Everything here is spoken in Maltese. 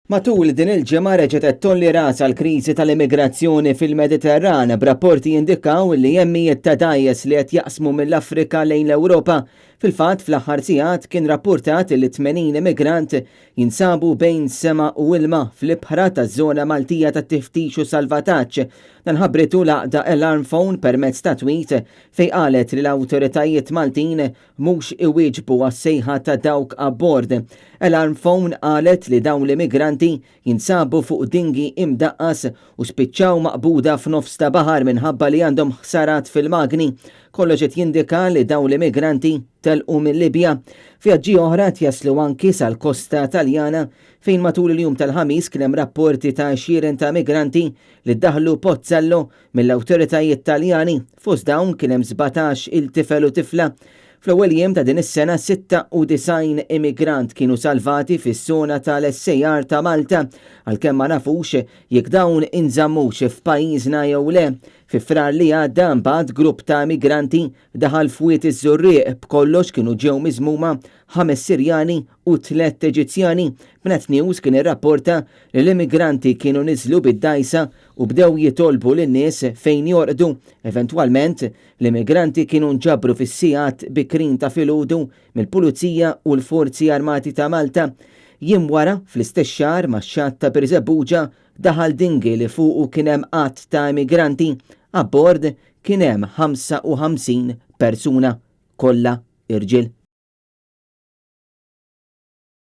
Matul din il-ġimgħa reġgħet qed tolli rasa l-kriżi tal-immigrazzjoni fil-Mediterran b'rapporti jindikaw li jemmijiet ta' dgħajjes li qed jaqsmu mill-Afrika lejn l-Ewropa. Fil-fatt fl-aħħar sigħat kien rapportat li 80 immigrant jinsabu bejn sema u ilma fl-ibħra taż-żona Maltija tat-tiftix u salvataġġ. Dan ħabritu l-għaqda Alarm Phone permezz ta' tweet fejn qalet li l-awtoritajiet Maltin mhux iwieġbu għas-sejħa ta' dawk abbord. Alarm Phone qalet li dawn l-immigranti jinsabu fuq dingi imdaqqas u spiċċaw maqbuda f'nofs ta' baħar minħabba li għandhom ħsarat fil-magni. Kollox qed jindika li dawn l-immigranti telqu mill-Libja. Vjaġġi oħra jaslu anki sal-kosta Taljana fejn matul il-jum tal-ħamis kien hemm rapporti ta' xieren ta' migranti li ddaħlu Pozzallo mill-awtoritajiet Taljani. Fost dawn kien hemm 17 il-tifel u tifla. Fl-ewwel jiem ta' din is-sena 96 immigrant kienu salvati fis-żona tal-SAR ta' Malta għalkemm ma nafux jekk dawn inżammux f'pajjiżna jew le. Fi frar li għadda mbagħad grupp ta' migranti daħal fwiet iż-Żurrieq b'kollox kienu ġew miżmuma 5 Sirjani u 3 Eġizzjani. Bnet News kien irrapporta li l-immigranti kienu niżlu bid-dajsa u bdew jitolbu lin-nies fejn jorqdu. Eventwalment l-immigranti kienu nġabru fis-sigħat bikrin ta' filgħodu mill-Pulizija u l-Forzi Armati ta' Malta. Jiem wara fl-istess xahar max-xatt ta' Birżebbuġa daħal dingi li fuqu kien hemm qatt ta' immigranti. Abbord kien hemm 55 persuna, kollha irġiel.